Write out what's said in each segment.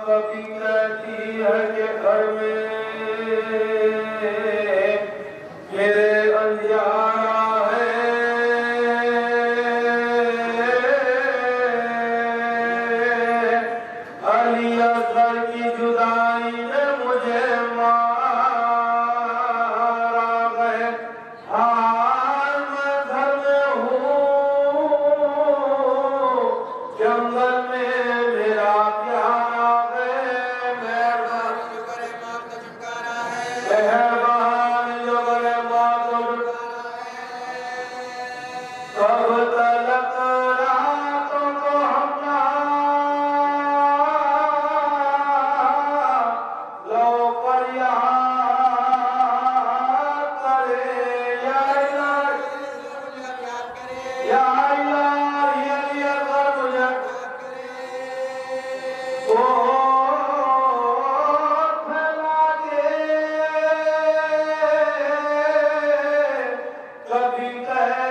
कभी कहती है कि घर में मेरे अंधियारा है, अली असगर की जुदाई ने मुझे मारा गए। हाल मैं घर में हूँ, जंगल में मेरा प्यारा है। मेहरबान जो करे माँ का छुटकारा है, मेहरबान जो करे माँ को छुटकारा है। कब तलक रातों को हमला लो पर याद करे, या इलाही या इलाही अगर मुझे याद करे। ओ फैला के कभी कहे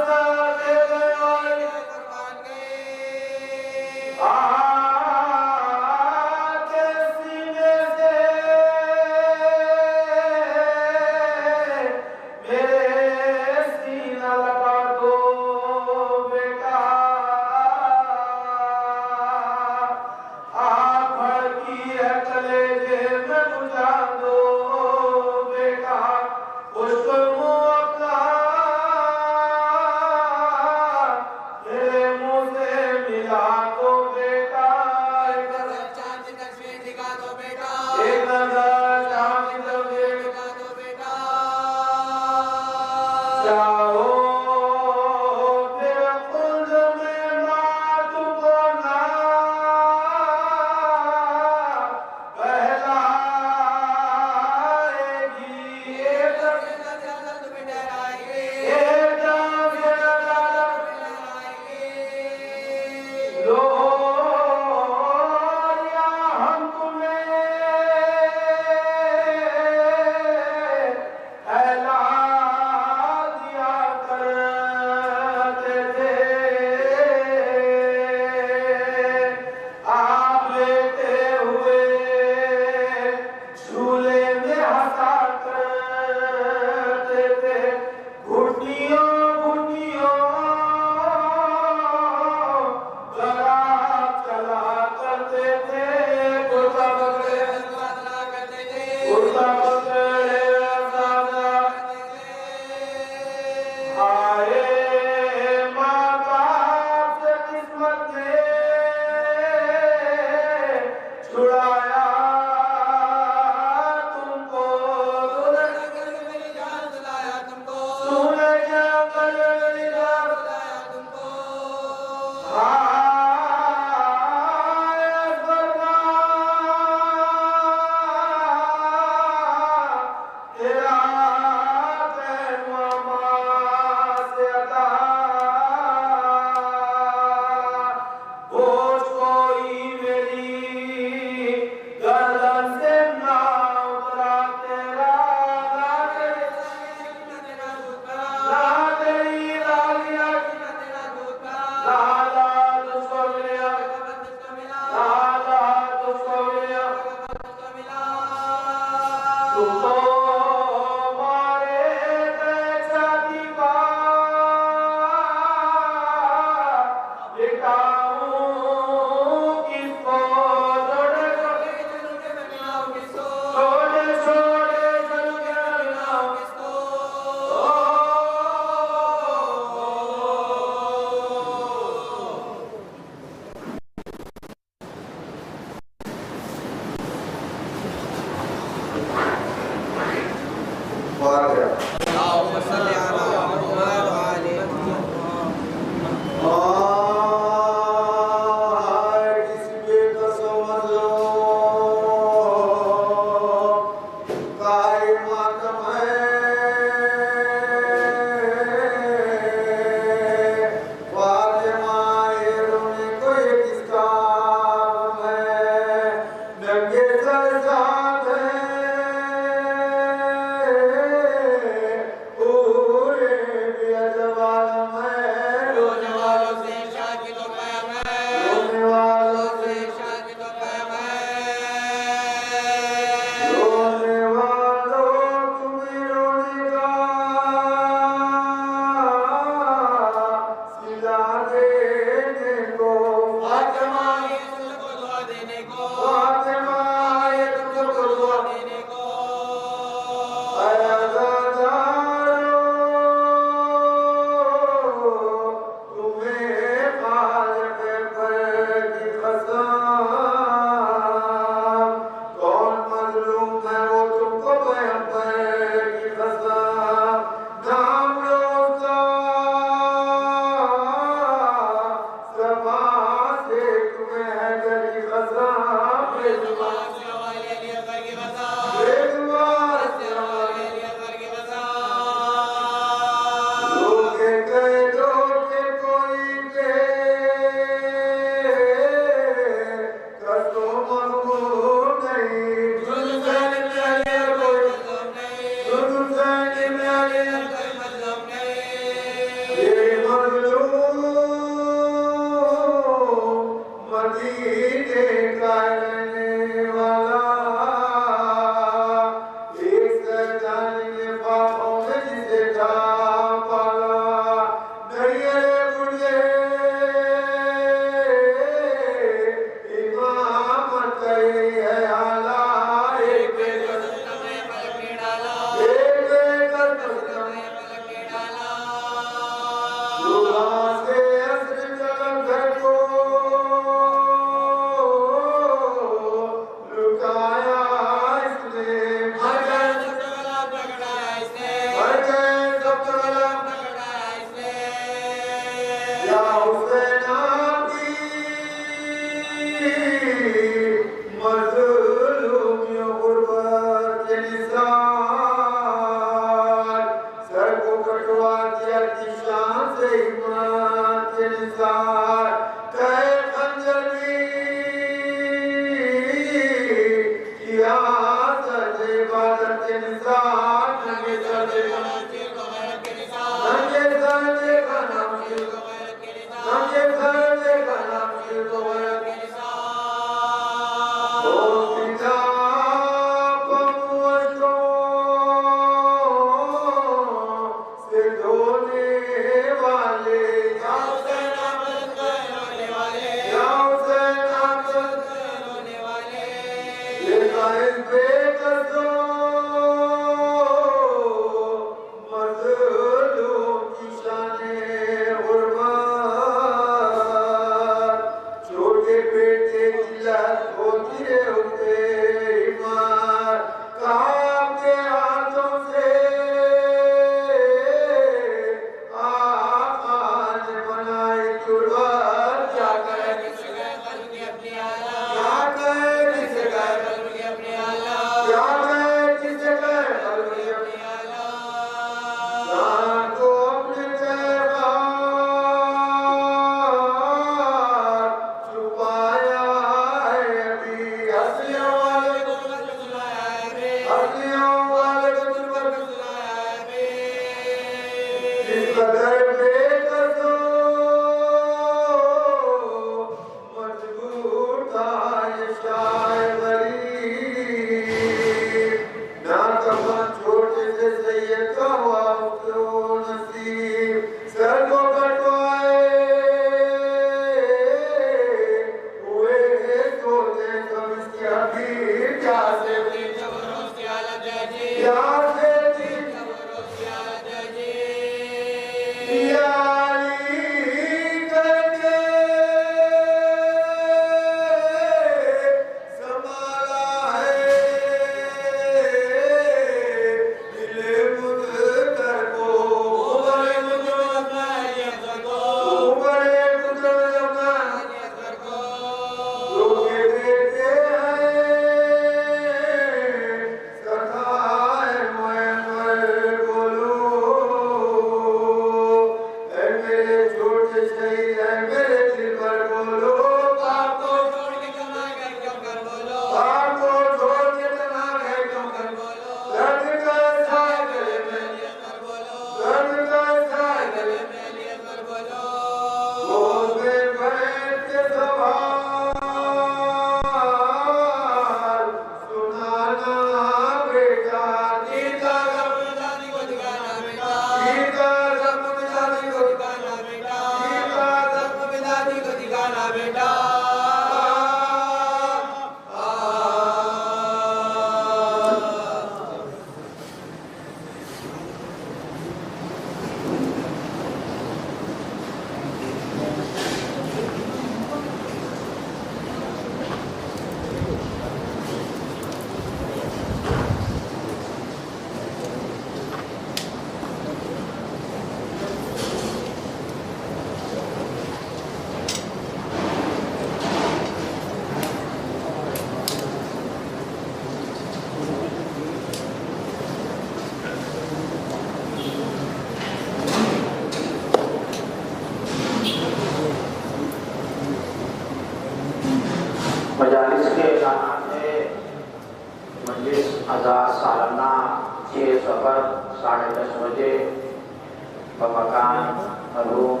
मरहूम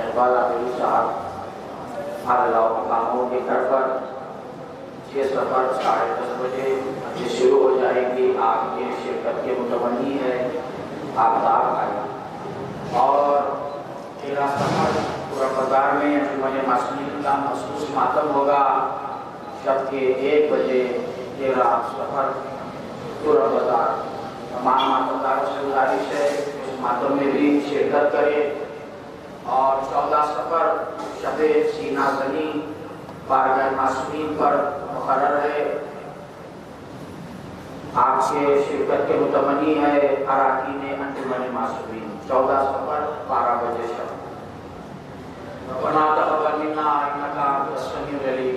इकबाल आबिदी साहब आला मकामों के घर पर 6 सफर 10:30 बजे शुरू हो जाएगी। आपके शिरकत के मुतमनी है, आदाब आए। और 13 सफर पूरा बाजार में अंजुमन मासूमीन का मखसूस मातम होगा। शब के 1 बजे 13 सफर पूरा बाजार तमाम मातमदारों से गुजारिश है उस मातम में भी शिरकत करें। और 14 सफर शबे सीना जनी बारगाह मासूमीन पर मुकर्रर है। आपके शिरकत के मुतमनी है अराकीन अंजुमन मासूमीन। 14 सफर 12 बजे शब। रब्बना तक़ब्बल मिन्ना इन्नका अंतस समीउल अलीम।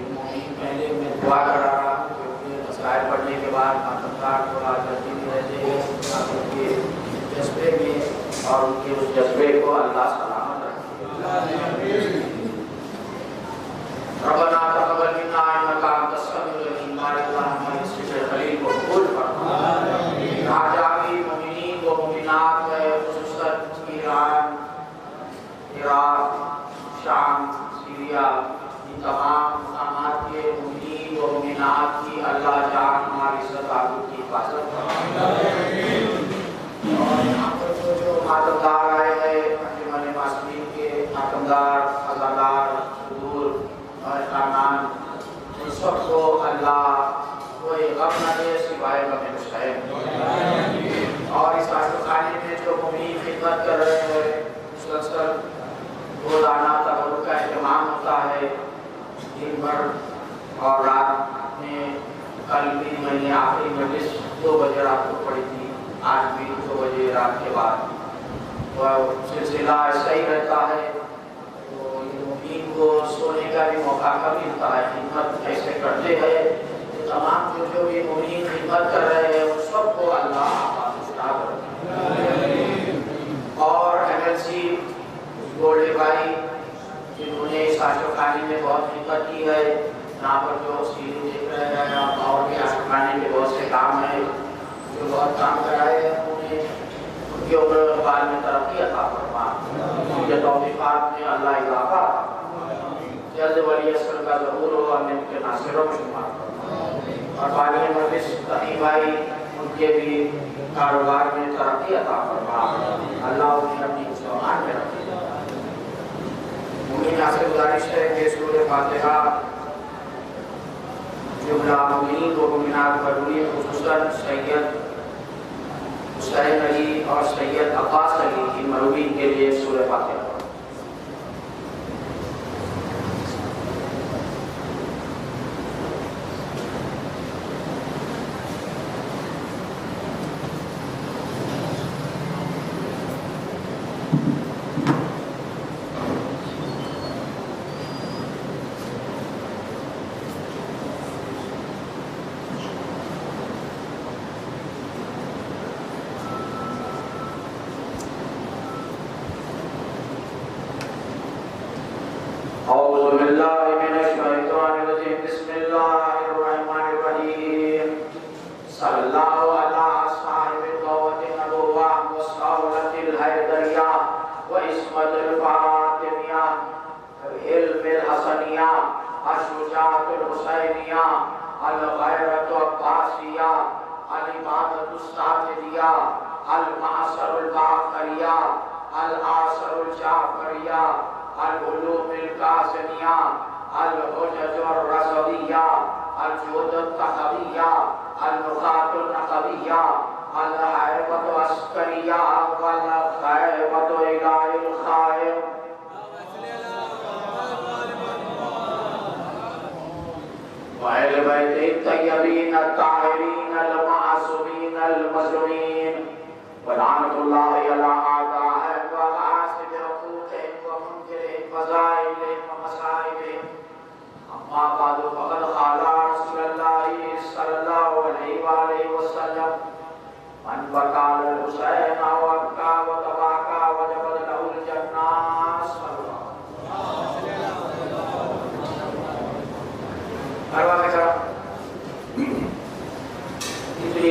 पहले मैं दुआ करा रहा हूँ क्योंकि मसाइल पढ़ने के बाद मातमदार थोड़ा जल्दी भी रहते हैं उनके जज्बे में और उनके उस जज्बे को अल्लाह सलामत रखे। रब्बना तक़ब्बल मिन्ना इन्नका अंतस समीउल अलीम। हमारे इस खलील को कबूल फरमा। आजामी मोमिनीन व मोमिनात खुसूसन ईरान, इराक, शाम, सीरिया, इन तमाम मुकामात के मोमिनीन व मोमिनात की अल्लाह जान हमारी सदाकत की हिफाजत फरमाए। और यहाँ पर जो मातमदार आए हैं अंजुमन मासूमीन के मातमदार, अज़ादार, सुदूर और खानान, इन सबको अल्लाह कोई गम न दे सिवाय गम हुसैन। और इस खाने में जो मोमिन खिदमत कर रहे हैं मुसलसल रोजाना तबरुक का इत्माम होता है दिन भर। और रात में कल भी मैंने आखिरी मजलिस 2 बजे रात को पढ़ी थी, आज भी 2 बजे रात के बाद। वह सिलसिला ऐसा ही रहता है। तो मुमीन को सोने का भी मौका कम मिलता है। खिदमत ऐसे करते हैं तो तमाम जो भी मुमीन खिदमत कर रहे हैं उन सबको अल्लाह और MLC गोल्डे भाई जिन्होंने इस आशिक़ानी में बहुत खिदमत की है। यहाँ पर जो सीढ़ी देख रहे हैं और भी आशिक़ानी के बहुत से काम है जो बहुत काम कराए हैं उन्होंने, उनके ऊपर बाल में तरक्की अता फरमा। उनके तौफ़ीक़ात में अल्लाह इज़ाफ़ा जल्द वली असर का ज़हूर हो, हमें उनके नासिरों में शुमार फरमा। और बानी मजलिस तकी भाई उनके भी कारोबार में तरक्की अता फरमा। अल्लाह उन्हें अपनी मुसलमान में रखे। मुमीन से गुजारिश है कि सूरह फातिहा जुमला मुमीन व मुमीनात बरूनी खुसूसन सैयद हुसैन अली और सैयद अब्बास अली इन मरूमीन के लिए सूरह फातिहा।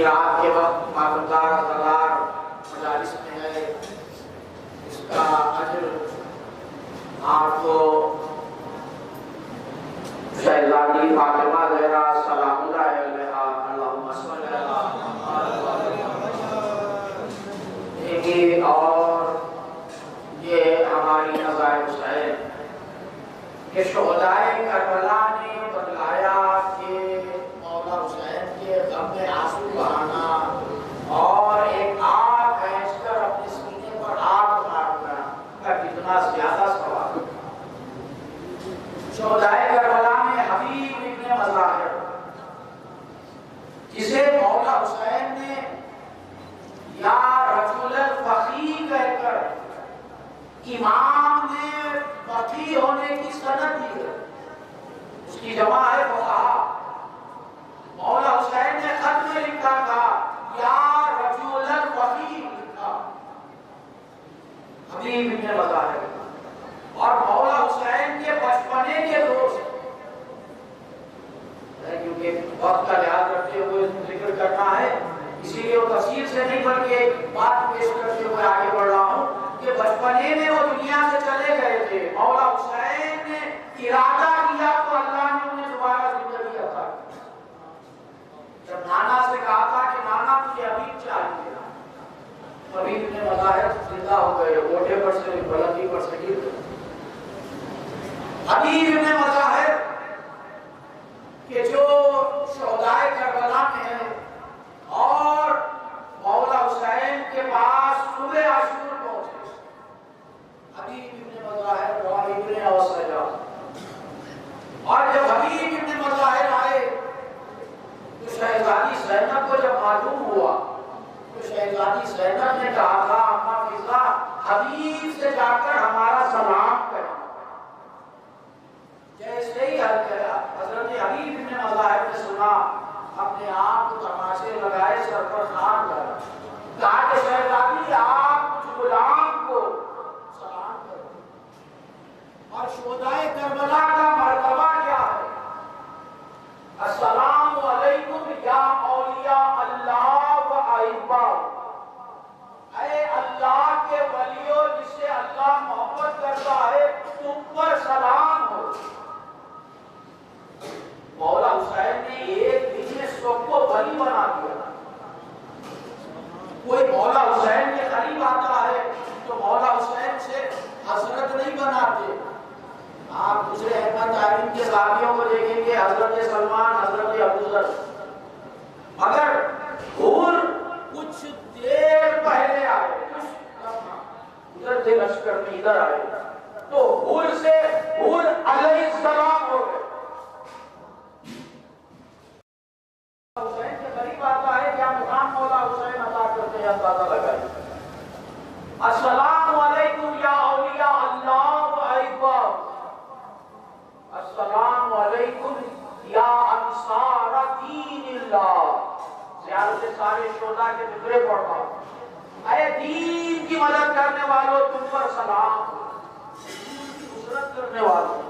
रात के वक्त मातमदार मजालिस में है, इसका अजर कि शोहदाए करबला ने बतलाया कि मौला हुसैन के गम में आंसू बहाना और एक आग खींचकर अपने सीने पर आग मारना का कितना ज्यादा सवाल। शोहदाए करबला में हबीब इब्ने मज़ाहिर, जिसे मौला हुसैन ने या रजूलुल फक़ी कहकर इमाम ने फक़ी होने की सनद दी है, उसकी जमा है फक़हा। मौला हुसैन ने खत में लिखा था या रजूलुल फक़ी लिखा, हबीब इब्ने मज़ाहिर। और मौला हुसैन के बचपने के दोस्त, क्योंकि वक्त का लिहाज रखते हुए जिक्र करना है, इसीलिए वो तफसील से नहीं बल्कि एक बात पेश करते हुए आगे बढ़ रहा हूँ कि बचपने में वो दुनिया से चले गए थे। मौला हुसैन ने इरादा किया तो अल्लाह ने उन्हें दोबारा जिंदगी अता की। जब नाना से कहा था कि नाना मुझे अभी चाहिए, अभी इब्ने मज़ाहिर जिंदा हो गए, कोठे पर से बुलंदी पर से गिर गए। अभी इब्ने मज़ाहिर कि जो शोहदाए करबला में है और मौला हुसैन के पास सुबह आशूर पहुंचे। हबीब इब्ने मज़ाहिर वाहिबने औसजा, और जब हबीब इब्ने मज़ाहिर आए तो शहजादी ज़ैनब को जब मालूम हुआ तो शहजादी ज़ैनब ने कहा था अम्मा फिज़ा हबीब से जाकर हमारा सलाम करें। जैसे ही हजरत हबीब इब्ने मज़ाहिर ने सुना, अपने आप को तमाशे लगाए, सर पर हाथ लगाया, कहा कि शहजादी आप कुछ गुलाम को सलाम करो। और शोहदाए करबला का मर्तबा क्या है? अस्सलामु अलैकुम या औलिया अल्लाह व अहिब्बा, ऐ अल्लाह के वलियों जिससे अल्लाह मोहब्बत करता है, तुम पर सलाम हो। मौला हुसैन ने एक दिन में सबको वली बना दिया। कोई मौला हुसैन के करीब आता है तो मौला हुसैन से हजरत नहीं बनाते। आप दूसरे अहमद तारीम के साथियों को देखेंगे, हजरत सलमान, हजरत अबू ज़र। अगर हुर कुछ देर पहले आए, उधर से लश्कर में इधर आए, तो हुर से हुर अलैहिस्सलाम हो गए। हुसैन के करीब आता है, क्या मुकाम मौला हुसैन अता करते हैं, अंदाजा लगाइए। अस्सलामु अलैकुम या औलिया अल्लाह व अहिब्बा, अस्सलामु अलैकुम या अंसार दीनिल्लाह। ज़ियारत सारे शोधा के जिक्र पढ़ता हूं, अरे दीन की मदद करने वालों तुम पर सलाम, नुसरत करने वालों।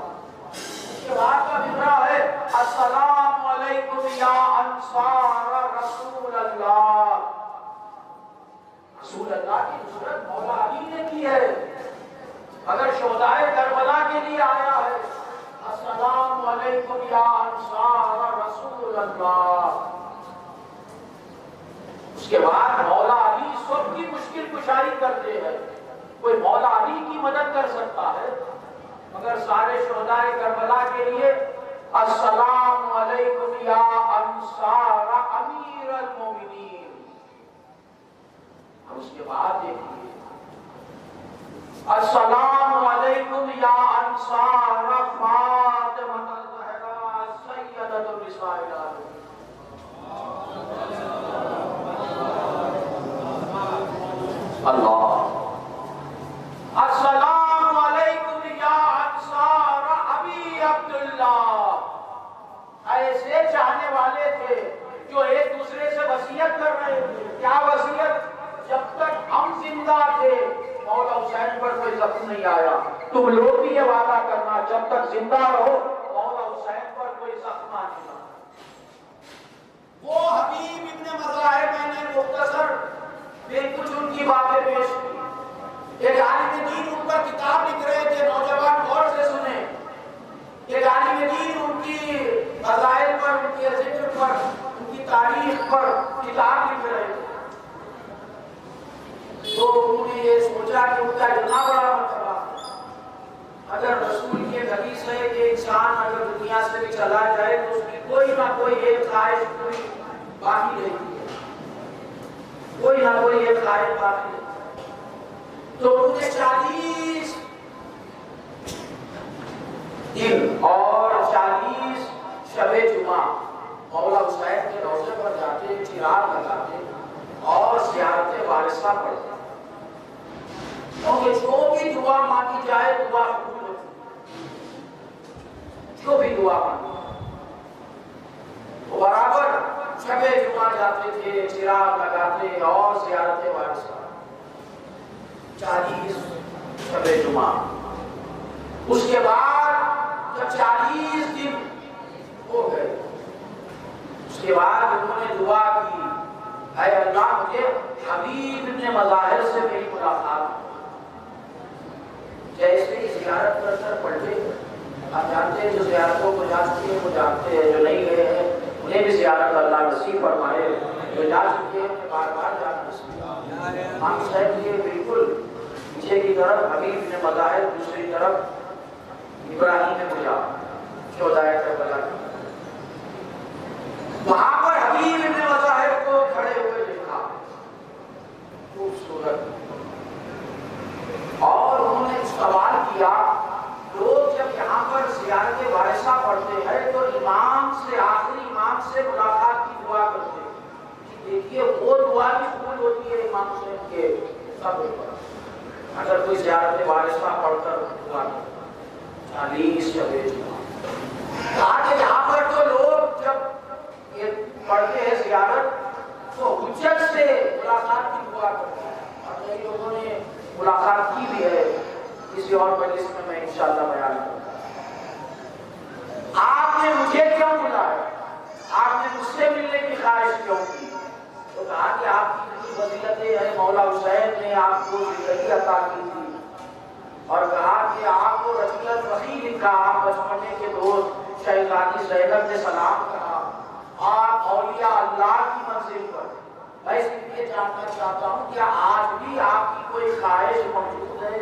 उसके बाद का जिक्र है अस्सलामु अलैकुम या अंसार रसूल अल्लाह, रसूल अल्लाह की नुसरत मौला अली ने की है। अगर शोहदाए करबला के लिए आया है अस्सलामु अलैकुम या अंसार रसूल अल्लाह। उसके बाद मौला अली सबकी मुश्किल कुशाई करते हैं। कोई मौला अली की मदद कर सकता है, मगर सारे शोहदाए करबला के लिए अस्सलामु अलैकुम या अंसार अमीरुल मोमिनीन। और उसके बाद देखिए अस्सलामु अलैकुम या अंसार फातिमा ज़हरा सय्यदतुल निसाइल आलमीन। अल्लाह। अस्सलामु अलैकुम या अंसार अबी अब्दुल्ला। ऐसे चाहने वाले थे जो एक दूसरे से वसीयत कर रहे थे। क्या वसीयत? जब तक हम जिंदा थे मौला हुसैन पर कोई जख्म नहीं आया। तुम लोग भी ये वादा करना, जब तक जिंदा रहो मौला हुसैन पर कोई जख्म नहीं आना। वो हबीब इब्ने मज़ाहिर, मैंने मुख्तसर कुछ उनकी बातें पेश की। एक आलिम दीन उन पर किताब लिख रहे थे, नौजवान गौर से सुने। एक आलिम दीन उनकी फज़ाइल पर, उनके ज़िक्र पर, उनकी तारीख पर किताब लिख रहे थे। तो उन्होंने ये सोचा कि उनका इतना बड़ा मर्तबा, अगर रसूल के गली हदीस है कि इंसान अगर दुनिया से भी चला जाए तो उसकी कोई ना कोई एक ख्वाहिश पूरी बाकी रहती है, कोई ना कोई एक ख्वाहिश बाकी रहती। तो उन्होंने 40 दिन और 40 शबे जुमा मौला हुसैन के रोजे पर जाते, चिराग लगाते और ज़ियारत वारिसा पढ़ते। क्योंकि जो भी दुआ मांगी जाए दुआ कबूल होती है, जो भी दुआ मांगी वो बराबर शबे जुमा जाते थे, चिराग लगाते और ज़ियारत वारिसा 40 शबे जुमा। उसके बाद जब 40 दिन हो गए उसके बाद उन्होंने दुआ की, ऐ अल्लाह मुझे हबीब इब्न मज़ाहिर से मेरी मुलाकात। जैसे ही ज़ियारत कर कर पढ़ते, आप जानते हैं जो ज़ियारतों को जा चुके हैं वो जानते हैं, जो नहीं गए हैं उन्हें भी ज़ियारत अल्लाह नसीब फरमाए, जो जा चुके हैं उन्हें बार बार जाना नसीब। इमाम साहब ये बिल्कुल पीछे की तरफ हबीब इब्न मज़ाहिर, दूसरी तरफ इब्राहिम मुजा शोदाए करबला। वहां पर हबीब इब्न मज़ाहिर को खड़े हुए देखा, खूबसूरत, और उन्होंने सवाल किया, लोग जब यहाँ पर ज़ियारत वारिसा पढ़ते हैं तो इमाम से, आखिरी इमाम से मुलाकात की दुआ करते हैं, देखिए वो दुआ भी कबूल होती है इमाम से के सब्र पर अगर कोई ज़ियारत वारिसा पढ़कर दुआ करे। 40 शबे जुमा। कहा कि यहाँ पर तो लोग जब ये पढ़ते हैं ज़ियारत तो हुज्जत से मुलाकात की दुआ करते हैं, और कई लोगों ने मुलाकात की भी है, किसी और मजलिस में मैं इंशाअल्लाह बयान करूंगा। आपने मुझे क्यों बुलाया, आपने मुझसे मिलने की ख्वाहिश क्यों की? तो कहा कि आपकी जितनी फजीलतें हैं मौला हुसैन ने आपको जिंदगी अता की थी, और कहा कि आपको रफ़ीक़ुल वही लिखा, आप बचपने के दोस्त शहज़ादी ज़ैनब ने सलाम कहा, आप औलिया अल्लाह की मंजिल पर। मैं इसलिए जानना चाहता हूँ कि आज भी आपकी कोई ख्वाहिश मौजूद है?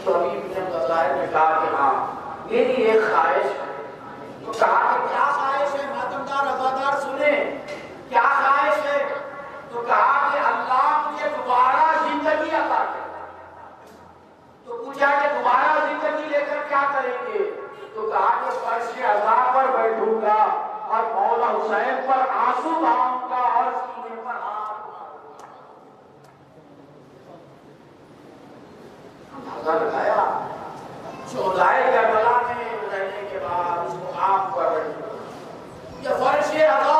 तो हबीब इब्न मज़ाहिर ने कहा कि हाँ मेरी एक ख्वाहिश है। तो कहा कि क्या ख्वाहिश है? मातमदार अज़ादार सुने, क्या ख्वाहिश है? तो कहा कि अल्लाह मुझे दोबारा जिंदगी अता करे। तो पूछा कि दोबारा जिंदगी लेकर क्या करेंगे? तो कहा कि फर्श अज़ा पर बैठूंगा और मौला हुसैन पर आंसू बहाऊंगा और सीने पर हाथ अंदाजा लगाया। शोहदाए करबला में रहने के बाद उस मुकाम पर ये फर्श अज़ा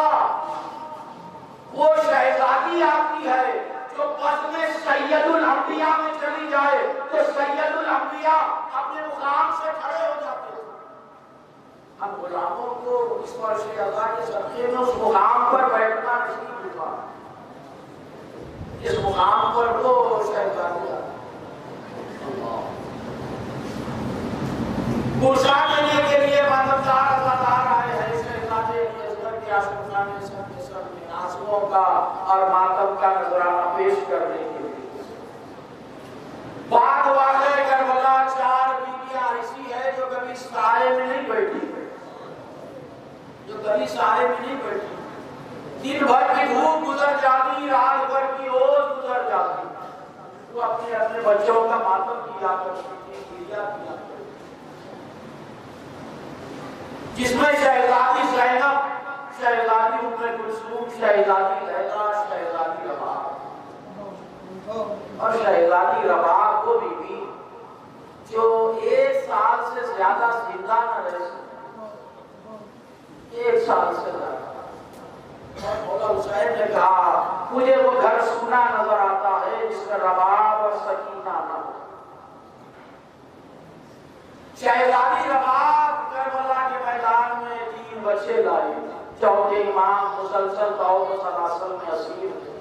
वो शहज़ादी आपकी है जो बस में सैयदुल अंबिया में चली जाए तो सैयदुल अंबिया अपने मुकाम से खड़े हो जाते हैं। हम गुलामों को इस फर्श अज़ा के सदक़े में उस मुकाम पर बैठना नसीब हुआ, इस मुकाम पर वो शहज़ादी गुरसा करने के लिए मातमदार अज़ादार आए हैं। शहज़ादे असगर के आशिक़ान ने सबके सर में आंसुओं का और मातम का नजराना पेश करने के लिए। बात वाक़े करबला 4 बीवियां ऐसी है जो कभी साए में नहीं बैठी, जो कभी साए में नहीं बैठी। दिन भर की धूप गुजर जाती, रात भर की ओस गुजर जाती, वो अपने अपने बच्चों का मातम किया करती थी, जिसमें शहज़ादी ज़ैनब, शहज़ादी उम्मे कुलसूम, शहज़ादी लैला, शहज़ादी रबाब और शहज़ादी रबाब वो बीवी जो 1 साल से ज्यादा जिंदा न रह सकी, 1 साल से ज्यादा। और मौला हुसैन ने कहा मुझे वो घर सूना नजर आता है जिसमें रबाब और सकीना न हो। शहज़ादी रबाब करबला के मैदान में 3 बच्चे लाई, चौथे इमाम मुसलसल तौबा सलासल में असीर थे।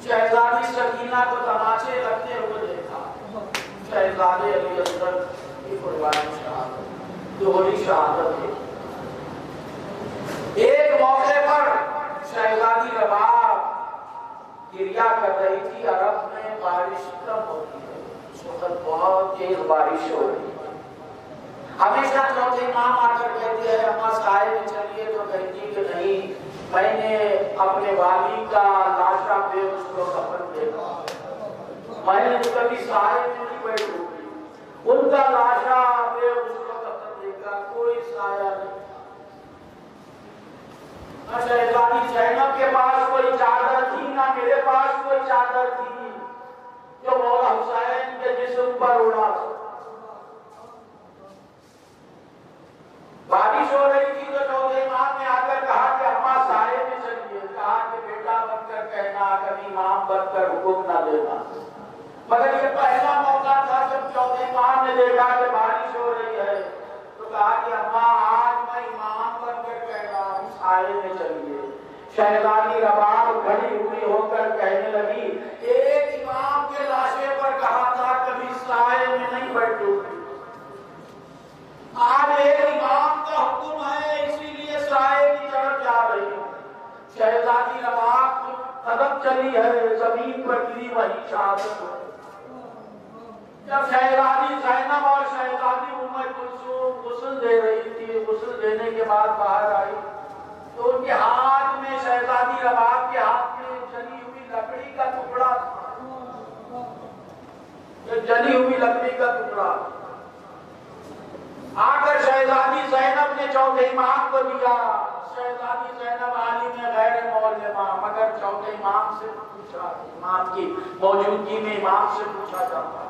शहज़ादी सकीना को तमाचे लगते हुए देखा। शहज़ादे अली असगर की कुर्बानी शहादत, दोहरी शहादत है। एक मौके पर शहज़ादी रबाब गिरिया कर रही थी, अरब में बारिश कम होती है, उस वक्त बहुत तेज बारिश हो रही है। हमेशा चौथे इमाम आकर कहते हैं अम्मा साए में चलिए, तो कहती कि नहीं, मैंने अपने वाली का लाशा पे उसको कफन देखा, मैंने कभी साए में नहीं बैठी, उनका लाशा पे उसको कफन देखा, कोई साया नहीं। शहजादी ज़ैनब के पास कोई चादर थी ना मेरे पास कोई चादर थी जो मौला हुसैन के जिस्म पर उड़ा। बारिश हो रही थी तो चौथे इमाम ने आकर कहा कि अम्मा साए में चलिए, कहा कि बेटा बनकर कहना, कभी इमाम बनकर हुक्म ना देना। मगर ये पहला मौका था जब चौथे इमाम ने देखा कि बारिश हो रही है तो कहा कि अम्मा आज मैं इमाम बनकर कह रहा हूँ, साए में चलिए। शहजादी रबाब खड़ी हुई होकर कहने लगी, एक इमाम के लाशे पर कहा था कभी साए में नहीं बैठूंगी, आज एक इमाम का हुक्म है इसीलिए साए की तरफ जा रही हूँ। शहजादी रबाब कदम चली है, जमीन पर गिरी वही शहादत। जब शहजादी ज़ैनब और शहजादी उम्मे कुलसूम गुस्ल दे रही थी, गुस्ल देने के बाद बाहर आई तो उनके हाथ में, शहजादी रबाब के हाथ में जली हुई लकड़ी का टुकड़ा था, जली हुई लकड़ी का टुकड़ा। आकर शहजादी ज़ैनब ने चौथे इमाम को दिया। शहजादी ज़ैनब आलिम गैर मौलमा, मगर चौथे इमाम से पूछा, इमाम की मौजूदगी में इमाम से पूछा जाता,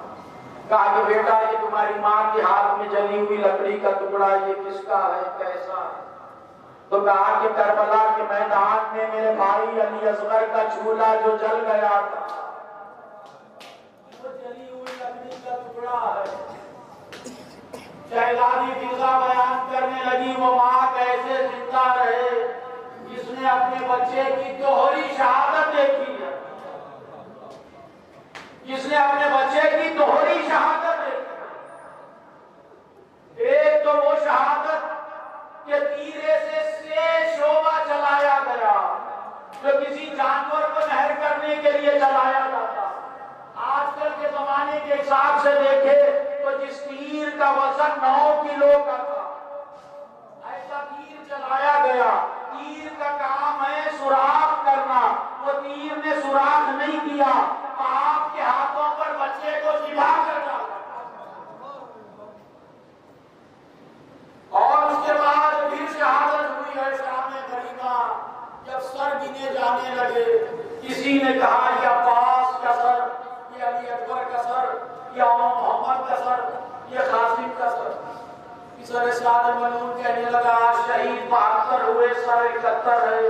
कहा कि बेटा ये तुम्हारी माँ के हाथ में जली हुई लकड़ी का टुकड़ा ये किसका है, कैसा है? तो कहा कि करबला के मैदान में मेरे भाई अली असगर का चूल्हा जो जल गया था, वो जली हुई लकड़ी का टुकड़ा है। शहजादी फिजा बयान करने लगी, वो माँ कैसे जिंदा रहे जिसने अपने बच्चे की दोहरी शहादत देखी है, जिसने अपने बच्चे की दोहरी शहादत देखी। एक तो वो शहादत के तीरे से शोभा चलाया गया जो किसी जानवर को नहर करने के लिए चलाया जाता। आजकल के जमाने के हिसाब से देखे तो जिस तीर का वजन 9 किलो का था, ऐसा तीर चलाया गया। तीर का काम है सुराख करना, वो तीर ने सुराख नहीं किया, आपके हाथों पर बच्चे को जिला कर डाला। और उसके बाद फिर शहादत हुई है शाम-ए गरीबा, जब सर गिने जाने लगे। किसी ने कहा ये अब्बास का सर, ये अली अकबर का सर, ये मोहम्मद का सर, ये कासिम का सर। सर साद मलून कहने लगा शहीद 72 हुए, सर 71 है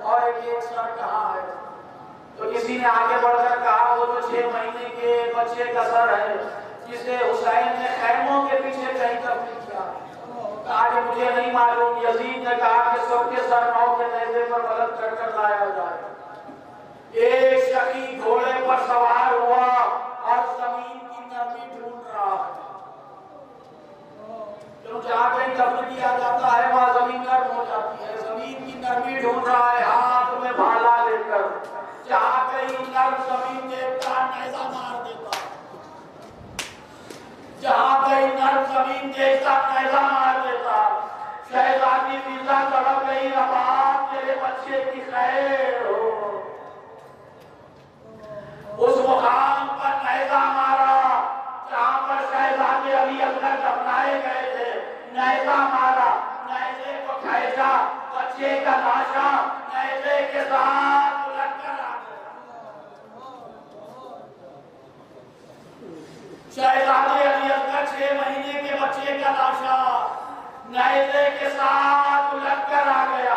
और एक सर कहाँ है? तो किसी ने आगे बढ़कर कहा वो तो 6 महीने के बच्चे का सर है जिसे हुसैन ने खैमों के पीछे कहीं दफन किया। कहा कि मुझे नहीं मालूम। यजीद ने कहा कि सबके सर 9 के नेज़े पर बुलंद कर लाया जाए। एक शकी घोड़े पर सवार हुआ और जमीन की नरमी ढूंढ रहा है। तो जहाँ कहीं दफन किया जाता है वहाँ जमीन नरम हो जाती है। जमीन की नरमी ढूंढ रहा है हाथ में भाला लेकर। जहाँ कहीं नरम जमीन देखता नेज़ा मार देता, जहाँ कहीं नरम जमीन देखता नेज़ा मार देता। शहजादी फिजा तड़प गई, रबाब तेरे बच्चे की खैर हो। उस मुकाम पर नेज़ा मारा जहाँ पर शहजादे अली असगर दफनाए गए थे। नेज़ा मारा, नेज़े को खींचा, बच्चे का लाशा नेज़े के साथ उलट कर आ गया। शहजादे अली असगर 6 महीने के बच्चे का लाशा नेज़े के साथ उलट कर आ गया।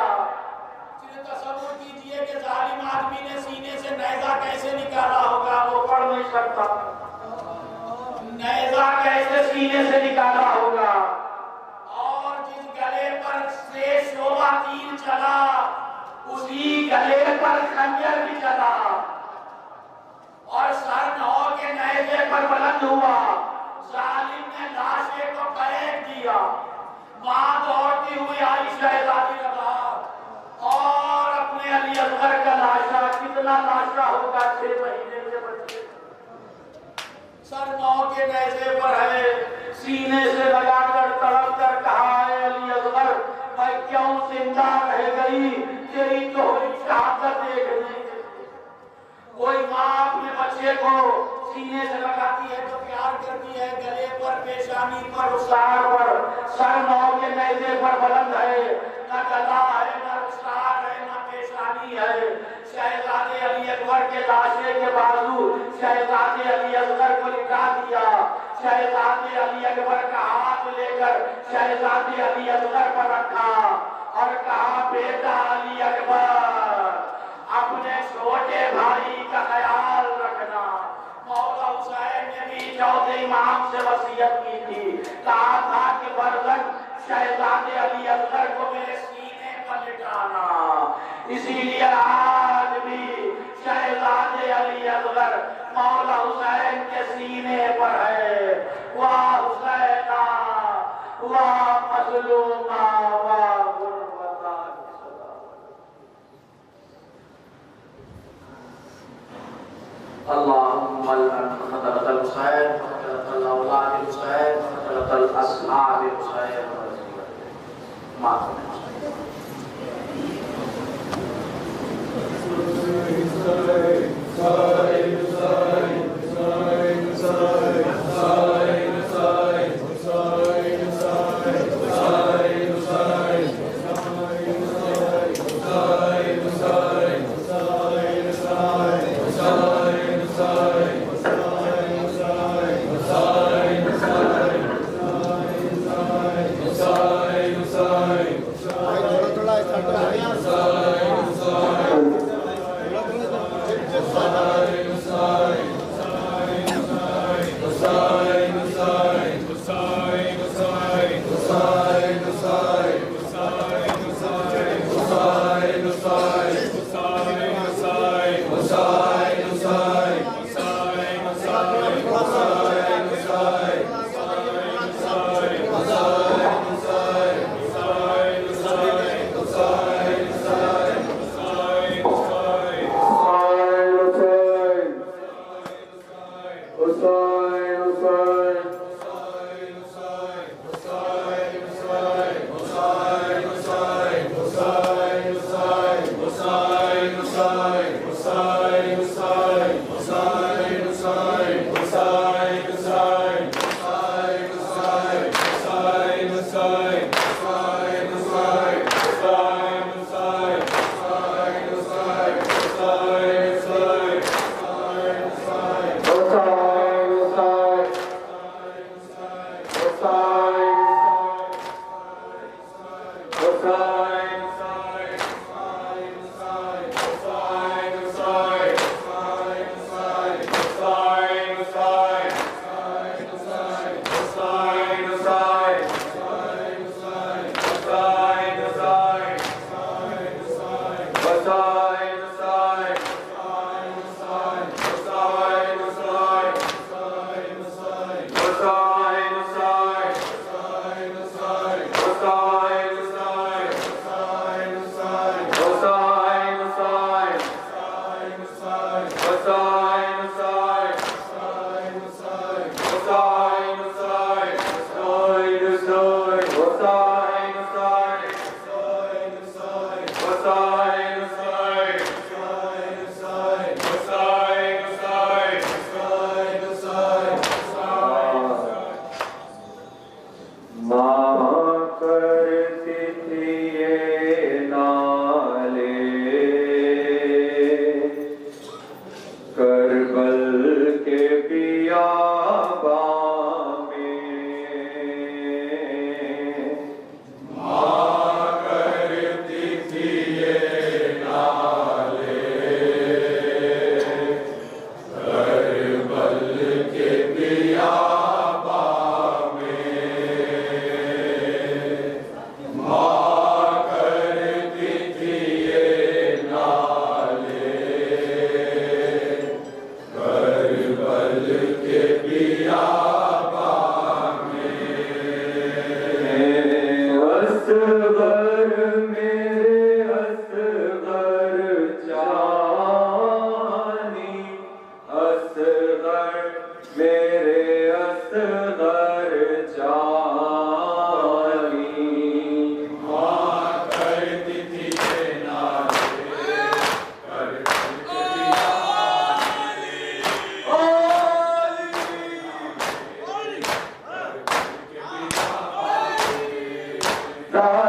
तसव्वुर कीजिए कि जालिम आदमी ने सीने से नेज़ा कैसे निकाला होगा, वो पढ़ नहीं सकता। नेज़ा कैसे सीने से निकाला होगा, और जिस गले पर से शोभा तीर चला उसी गले पर खंजर भी चला और सर 9 के नेज़े पर बुलंद हुआ। जालिम ने लाशे को फेंक दिया। मां दौड़ती हुई आई शहजादी रबाब और अपने अली असगर का लाशा, कितना लाशा होगा 6 महीने के बच्चे, सर 9 के नेज़े पर है, सीने से लगाकर तड़प हुसैनी तेरी दोहरी शहादत देखने। कोई माँ अपने बच्चे को सीने से लगाती है तो प्यार करती है, गले पर, पेशानी पर, रुखसार पर, सर नौ के नेज़े पर बुलंद है, न गला है, न रुखसार है, न पेशानी है। शहजादे अली अकबर के लाशे के बाजू शहजादे अली असगर को लिटा दिया। शहजादे अली अकबर का हाथ लेकर शहजादे अली असगर पर रखा और कहा, बेटा अली अकबर, अपने छोटे भाई का ख्याल रखना। मौला हुसैन ने भी चौथे इमाम से वसीयत की थी, कहा था कि बरगन शहजादे अली असगर को मेरे सीने पर लिटाना। इसीलिए आज भी शहजादे अली असगर मौला हुसैन के सीने पर है। वाह हुसैना वाह मजलूमा वाह गुरबता। अल्लाहुम्मा क़तलतल हुसैन क़तलतल औलाद हुसैन क़तलतल अस्हाब हुसैन।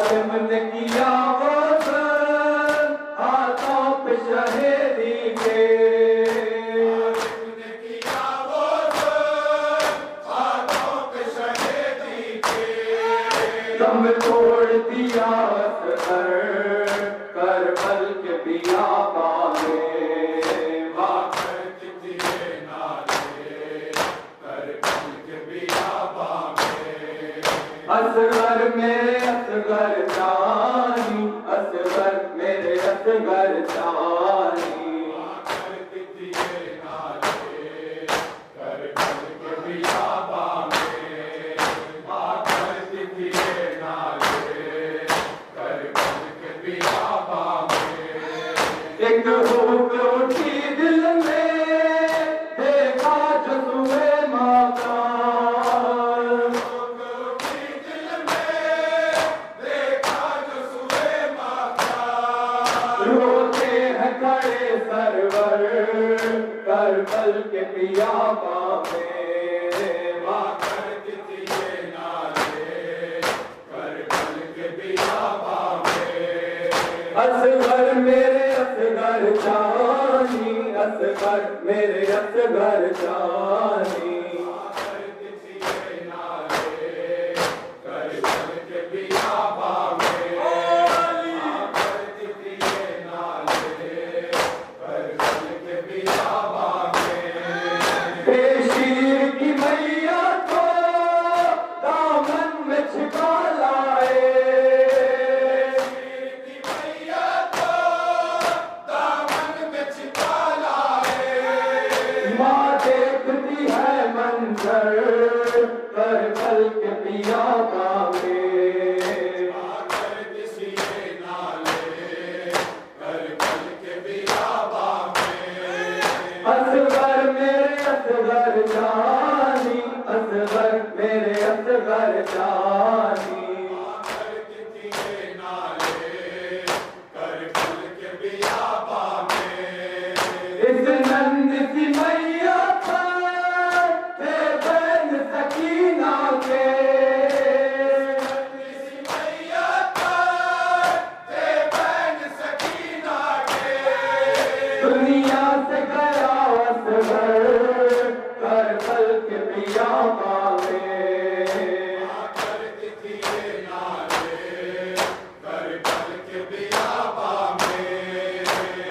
जालिम ने किया वतन हाथों पे शहीदी के, दम तोड़ दिया असगर करबल के बियाबा में, असगर मेरे असगर जानी, असगर मेरे असगर जानी, एक हुक उठी दिल में देखा जज़्बे माता, रोते हैं खड़े सरवर करबल के बियाबा में, असगर मेरे असगर जानी, असगर मेरे असगर जानी, शीर की मैया को दामन में छिपा लाए, माँ देखती है मंजर करबल के बियाबा में, असगर मेरे असगर जानी, असगर मेरे असगर जानी, इस नंद की मैया पर थे बहन सकीना के, दुनिया से गया असगर करबल के बियाबा में,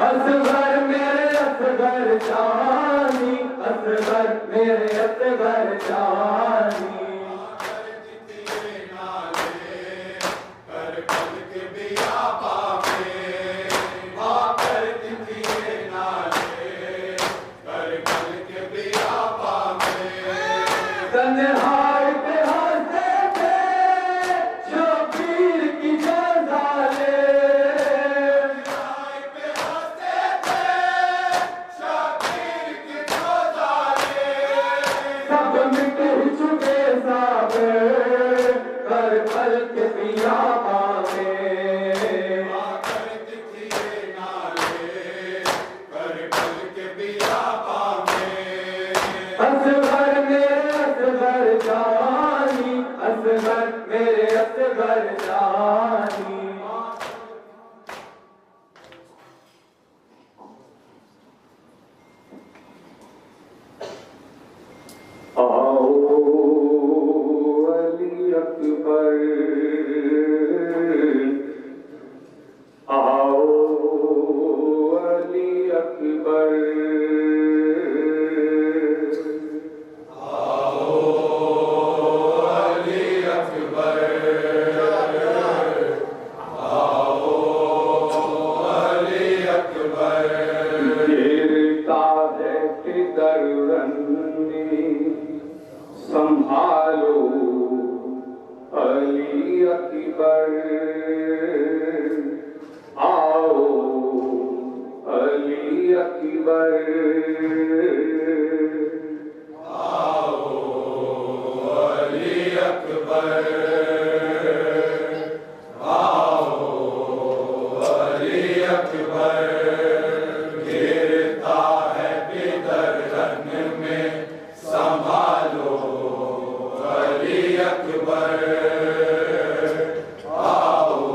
असगर मेरे असगर जानी, असगर मेरे असगर जानी, तन्हाई पे हंसते थे शबीर की जज़ाले, सब मिट चुके साबिर करबल के बियाबा में, असगर मेरे असगर जानी, असगर मेरे असगर जानी, आओ अली अकबर, आओ अली अकबर, गिरता है किधर रन्नी संभालो अली अकबर, आओ अली अकबर, आओ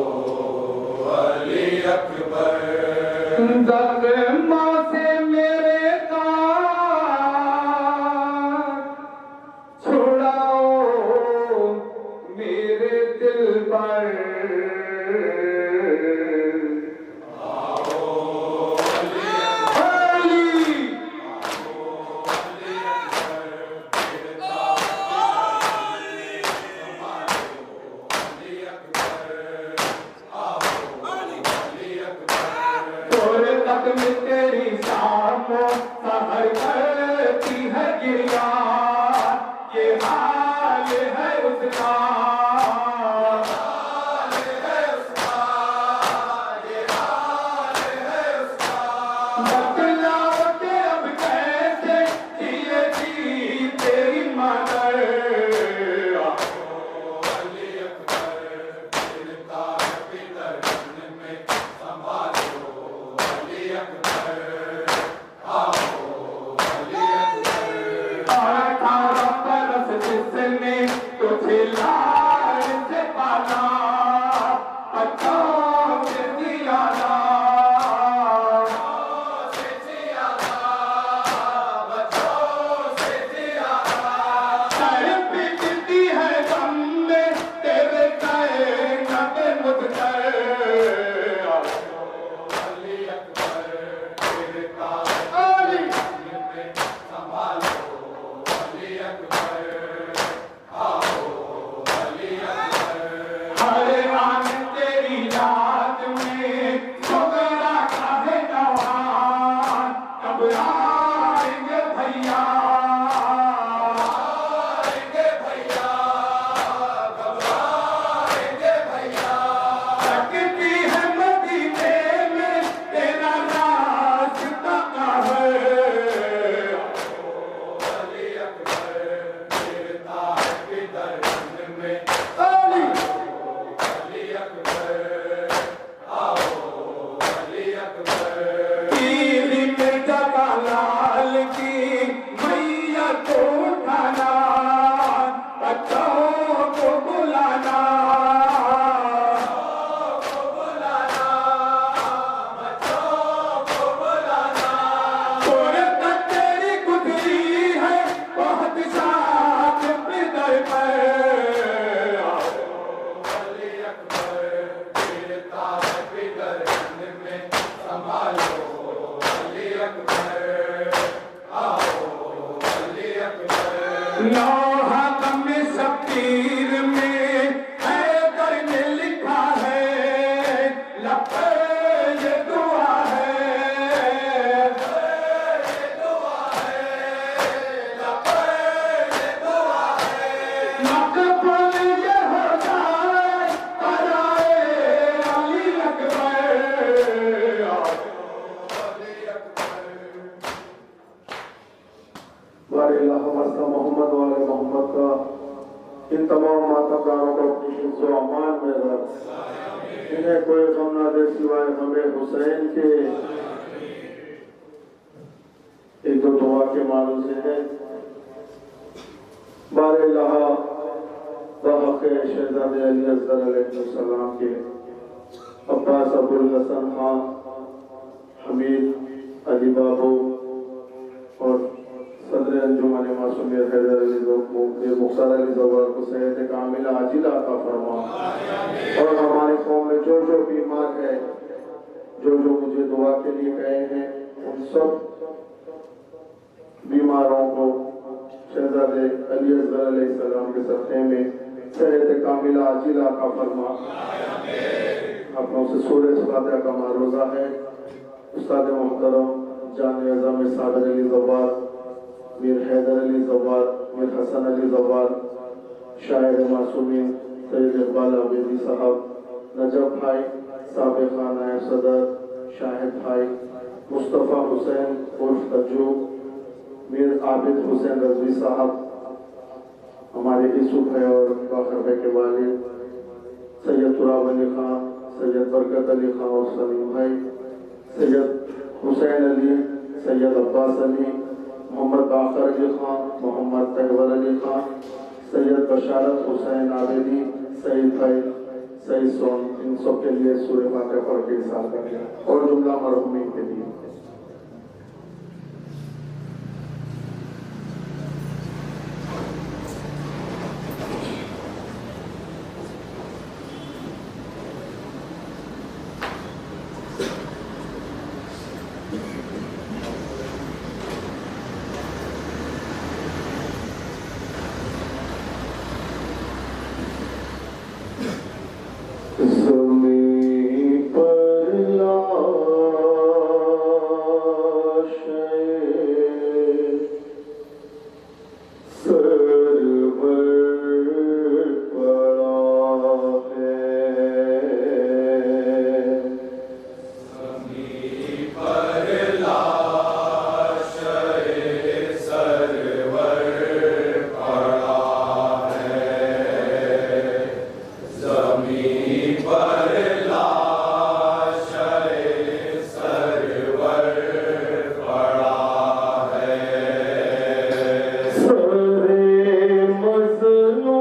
मजनू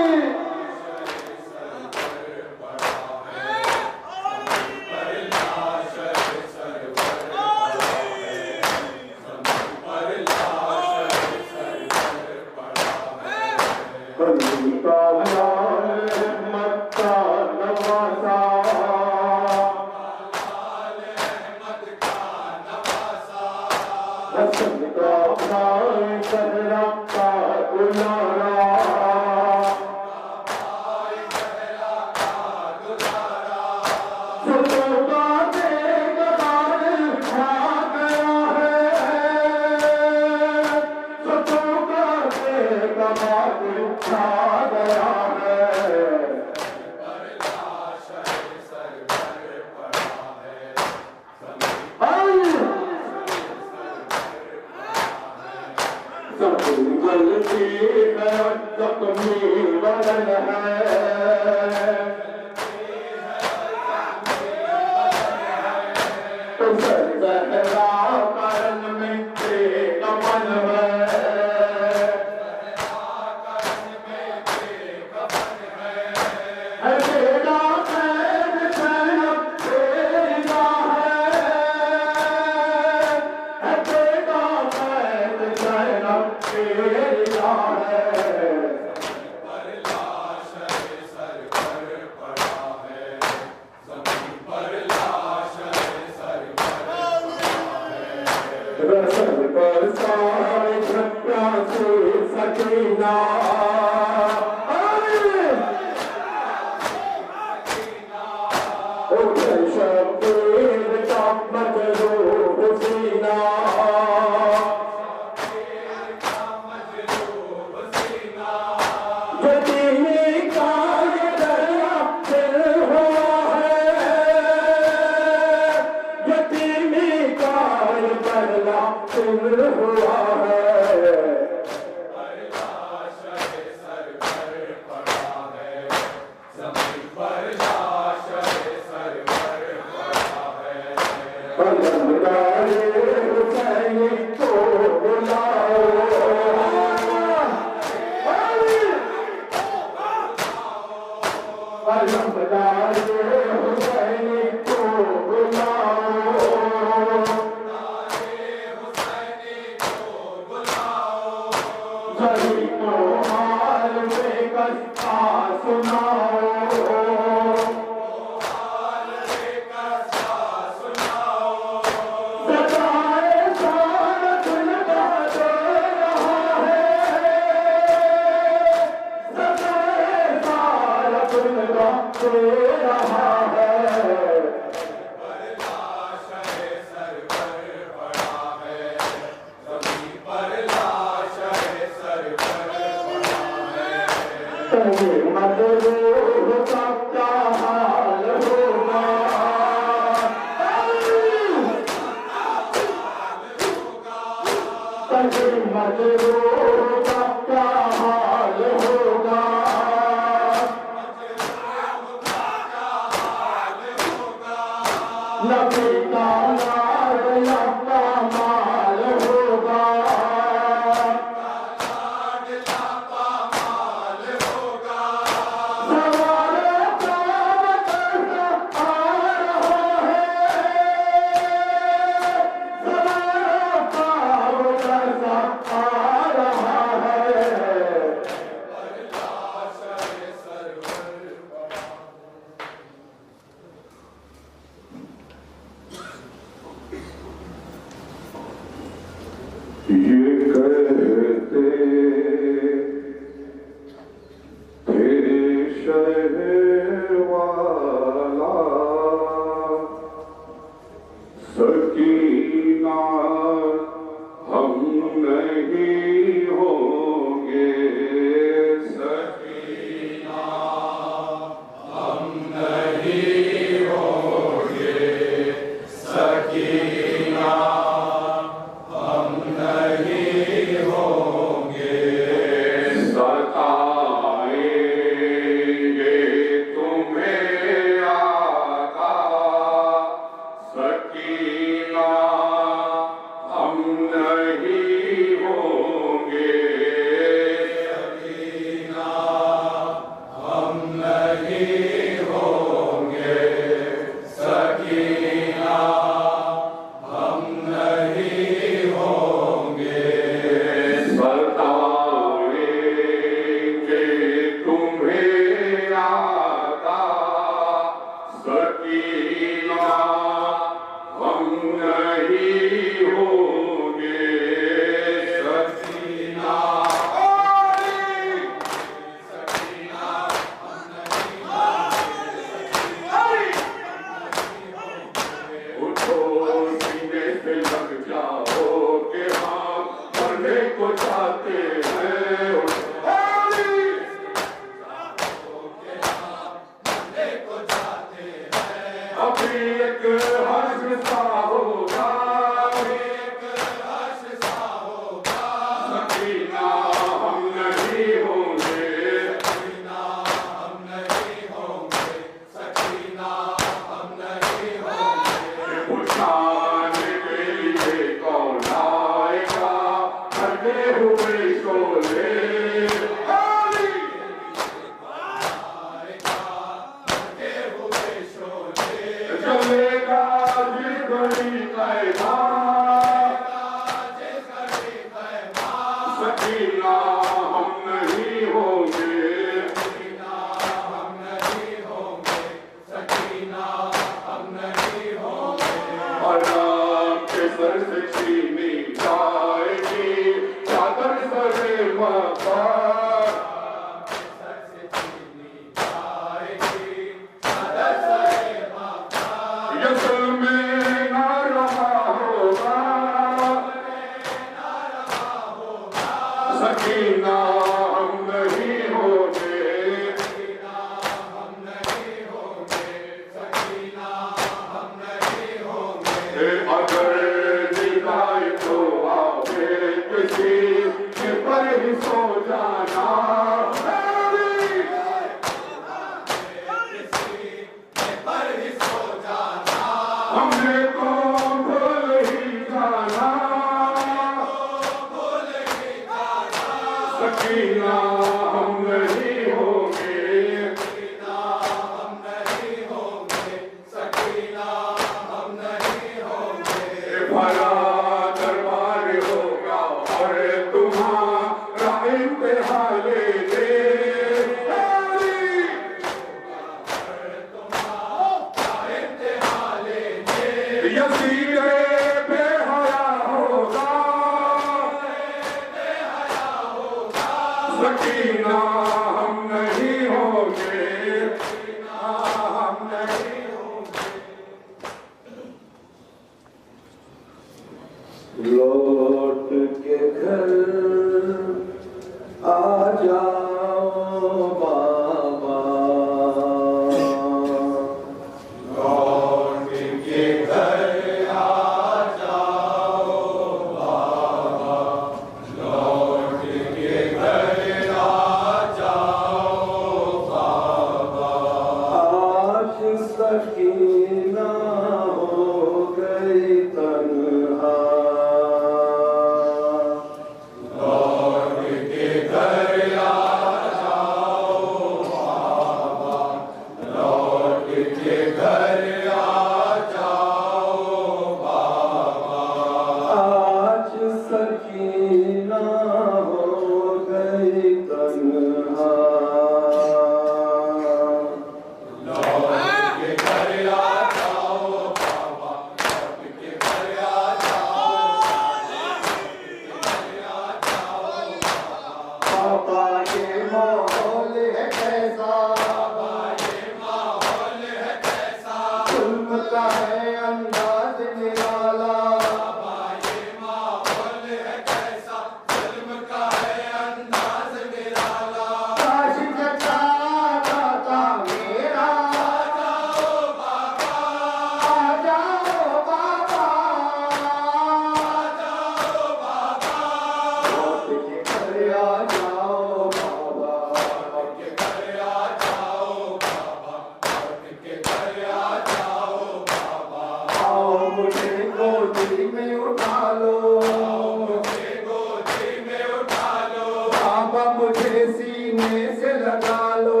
लगा लो,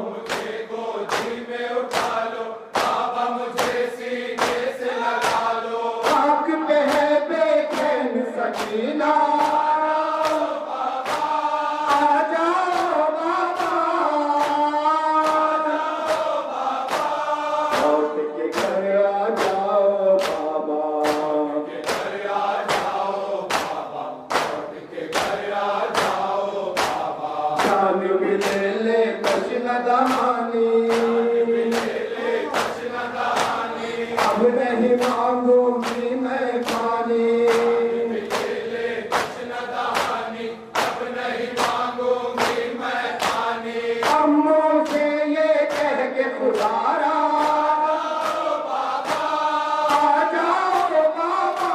मुझे गोदी में उठा लो, बाबा मुझे सीने से लगा लो। आँख पे है बेचैन सकीना, आ जाओ बाबा, लौट के घर आ जाओ बाबा, के घर आ जाओ बाबा, लौट के घर आ जाओ बाबा। जान भी ले कुछ न दहानी, ले कुछ न दहानी, अब नहीं मांगूंगी मैं पानी, ले कुछ न दहानी, अब नहीं मांगूंगी मैं पानी। अम्मू से ये कह के खुदारा, आ जाओ बाबा,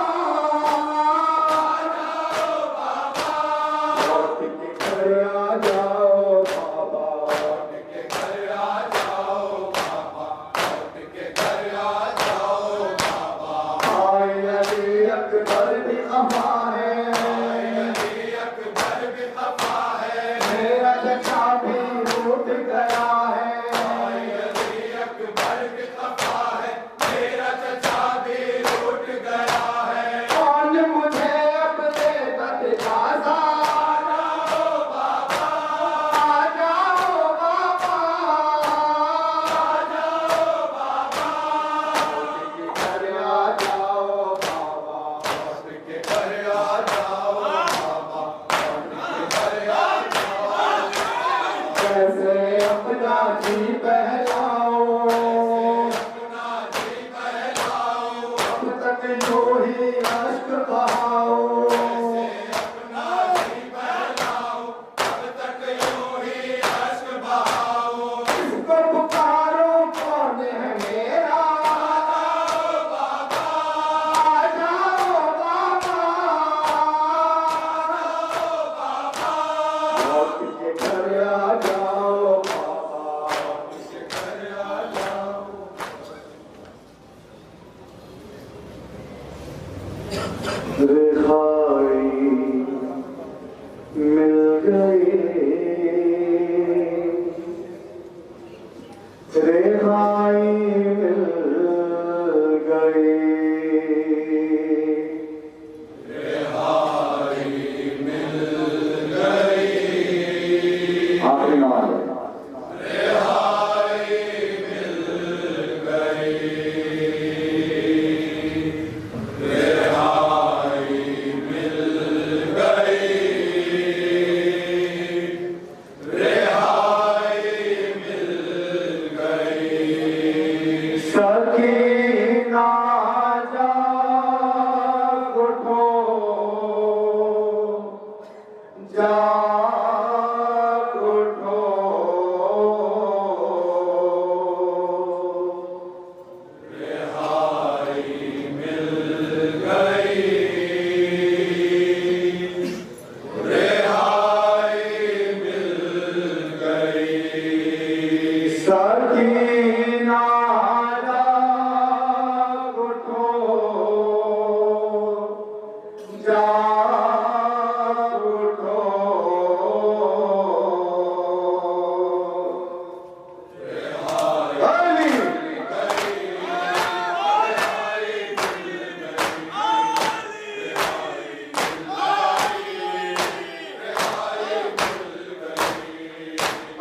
लौट के घर आ जाओ बाबा, के घर आ जाओ बाबा, लौट के घर आ जाओ बाबा। आए अली अकबर भी खफा है, अली अकबर भी खफा है, मेरा चचा भी रूठ गया है, अली अकबर भी खफा है, मेरा चचा भी रूठ गया है। कौन मुझे अब दे इजाज़त, आ जाओ बाबा, घर आ जाओ बाबा, लौट के घर आ जाओ बाबा, लौट के घर आ जाओ। कैसे अपना जी बहलाओ, अपना जी बहलाओ, अब तक जो ही अश्क बहाओ, अपना जी बहलाओ, अब तक यूं ही अश्क बहाओ। इसको पुकारो कौन है मेरा, आ जाओ बाबा, लौट के घर आ जाओ बाबा, के घर आ जाओ। रिहाई मिल गई, रिहाई मिल गई, आखिरी नमाज है। सकीना जाग उठो, जाग उठो, सकीना जाग उठो, जाग उठो, अली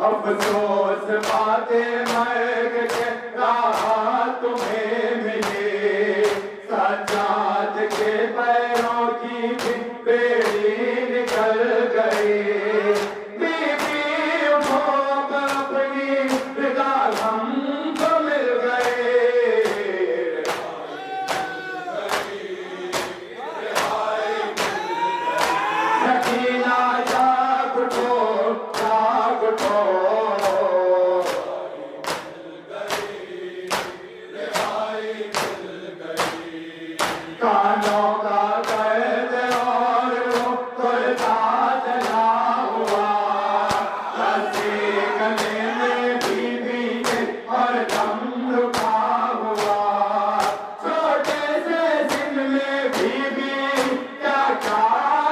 अफसोस बातें मर्ग के राह तुम्हें मिले, सज्जाद के पैरों की भी बेड़ी निकल गई, बीबी उठो अपनी पिता हमको मिल गए, सकीना जाग उठो, जाग उठो, कानों का दर्द और वो खुलता चला हुआ, रस्सी गले में बीबी के और दम रुका हुआ, छोटे से दिन में बीबी क्या क्या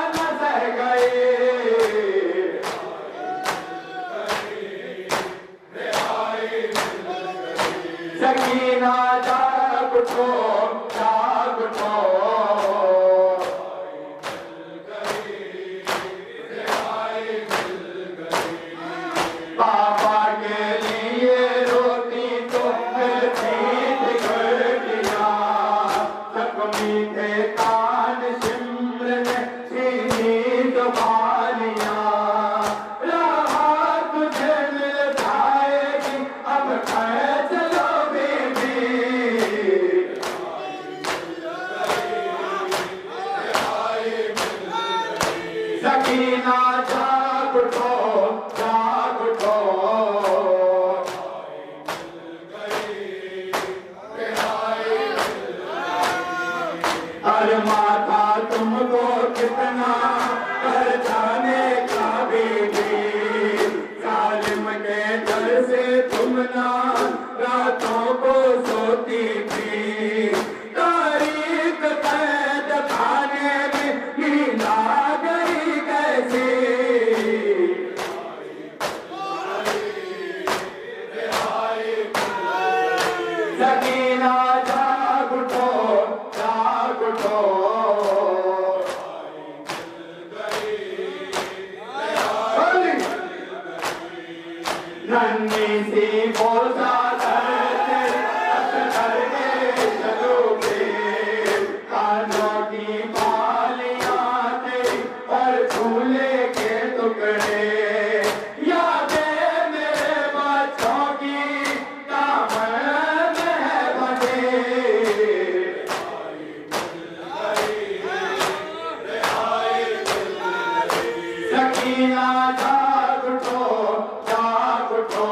न सह गए, सकीना जाग उठो जाग उठो बाबा के लिए रोटी तो मिलती दिखटिया जख्मी थे कान सिमर में सीनी दबालियां राहत तुझे मिल जाएगी अब खैर चलो बेबी सकीना जाग उठो जाग उठो अरे माथा तुमको कितना कर जाने का बेबी जालिम के डर से तुम ना रातों को सोती थी तारीख कैद खाने में नींदा गई कैसे सकीना जाग उठो जाग उठो नन्ही सी बोझा करके चलोगे कानों की बालियां तेरी और झूले के टुकड़े यादें मेरे बच्चों की दामन में बंधे सकीना जाग उठो जाग उठो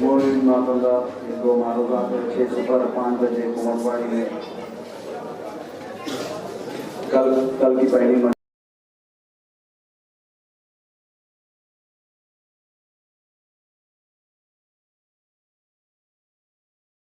मोरिन मातंगा इनको मारूंगा 6 सुपर 5 बजे कुमारवाड़ी में कल की पहली